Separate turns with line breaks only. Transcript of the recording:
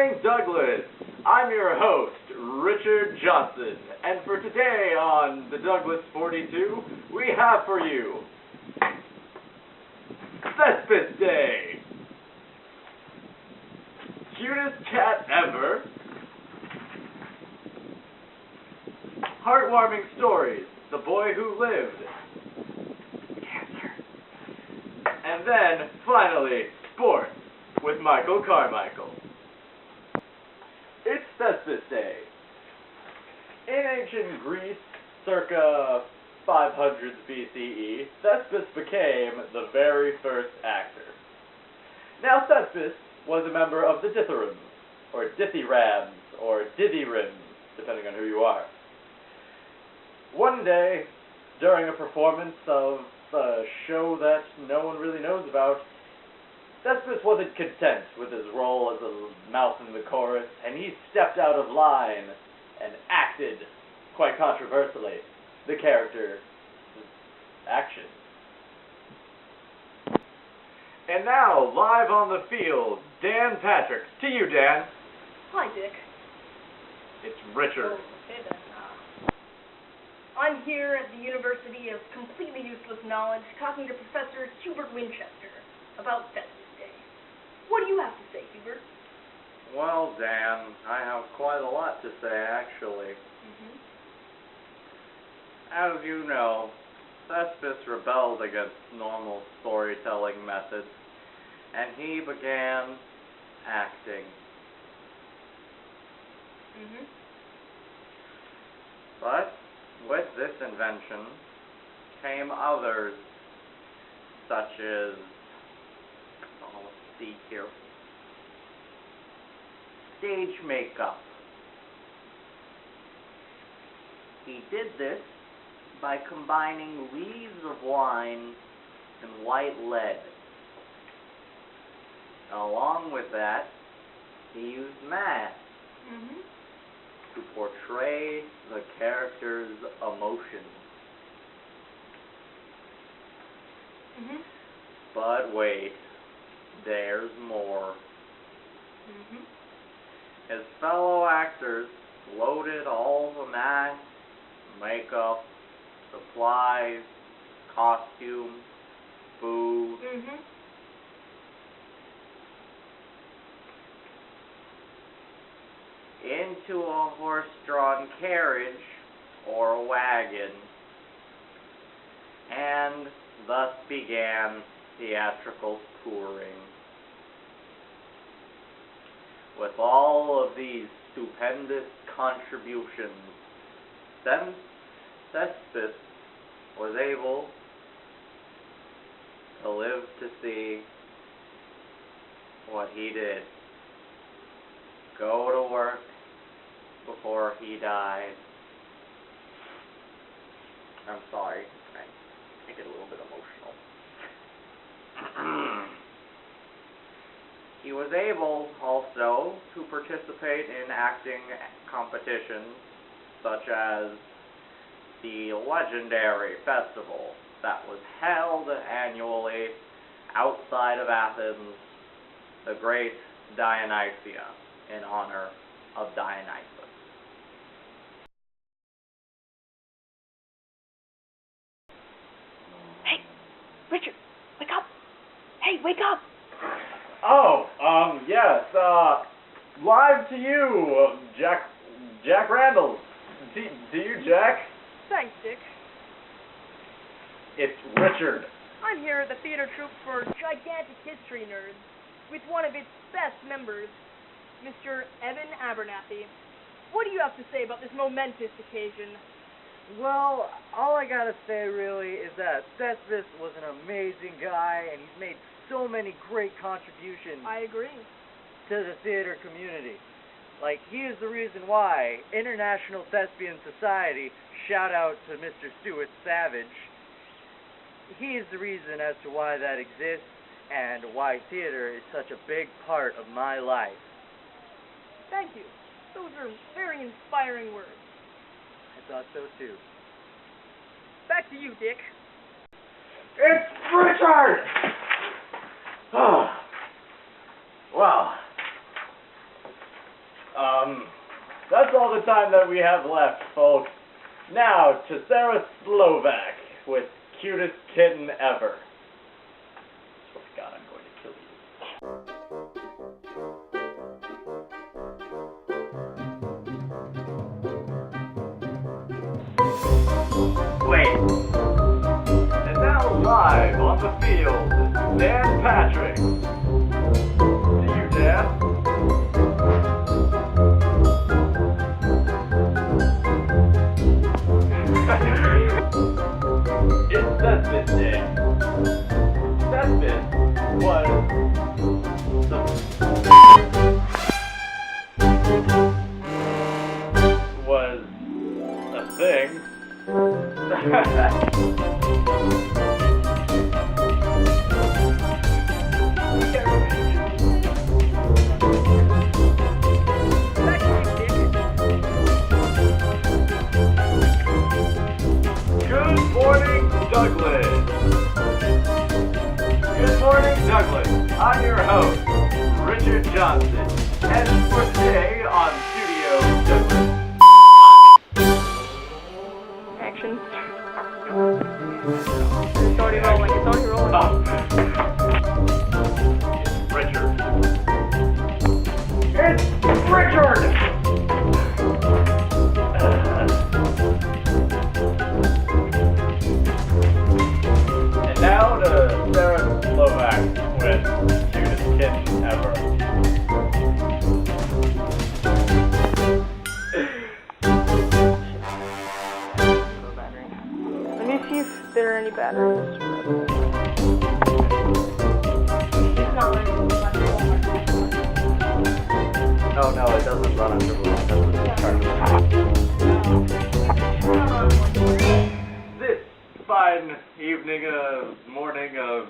morning, Douglas. I'm your host, Richard Johnson, and for today on the Douglas 42, we have for you Thespis Day. Cutest cat ever. Heartwarming stories, the boy who lived. Cancer. And then, finally, sports with Michael Carmichael. It's Thespis Day. In ancient Greece, circa 500 BCE, Thespis became the very first actor. Now, Thespis was a member of the Dithyrambs, or Dithyrambs, or Dithyrims, depending on who you are. One day, during a performance of a show that no one really knows about, Thespis wasn't content with his role as a mouse in the chorus, and he stepped out of line and acted, quite controversially, the character's action. And now, live on the field, Dan Patrick. To you, Dan.
Hi, Dick.
It's Richard.
Oh, okay then. I'm here at the University of Completely Useless Knowledge talking to Professor Hubert Winchester about Thespis Day. What do you have to say, Hubert?
Well, Dan, I have quite a lot to say, actually. As you know, Thespis rebelled against normal storytelling methods, and he began acting. But with this invention came others, such as, let's see here, stage makeup. He did this by combining leaves of wine and white lead. Along with that, he used masks to portray the character's emotions. But wait, there's more. His fellow actors loaded all the masks, makeup, supplies, costumes, food, into a horse-drawn carriage or a wagon, and thus began theatrical touring. With all of these stupendous contributions, Thespis was able to live to see what he did. Go to work before he died. I'm sorry, I get a little bit emotional. He was able also to participate in acting competitions such as the legendary festival that was held annually outside of Athens, the Great Dionysia, in honor of Dionysus.
Hey, Richard, wake up! Hey, wake up!
Oh, yes, live to you, Jack Randall. To you, Jack.
Thanks, Dick.
It's Richard.
I'm here at the theater troupe for Gigantic History Nerds with one of its best members, Mr. Evan Abernathy. What do you have to say about this momentous occasion?
Well, all I gotta say really is that Thespis was an amazing guy, and he's made so many great contributions
I agree.
to the theater community. Like, he is the reason why International Thespian Society, shout out to Mr. Stuart Savage, he is the reason as to why that exists and why theater is such a big part of my life.
Thank you. Those are very inspiring words.
I thought so too.
Back to you, Dick.
It's Richard! Oh. Well, time that we have left, folks. Now to Sarah Slovak with cutest kitten ever. Oh God, I'm going to kill you. Wait. And now live on the field, Dan Patrick. To you, Dan. It's Thespis Day. Thespis was a thing. Good morning, Douglas. Good morning, Douglas. I'm your host, Richard Johnson. And for today on Studio Douglas.
Action. It's already rolling. It's already rolling.
Oh. Richard. It's Richard! And now to Sarah Slovak with cutest kitten ever.
Let me see if there are any batteries. It's not running.
Oh no, it doesn't run under blue. It doesn't charge.
This fine evening, morning of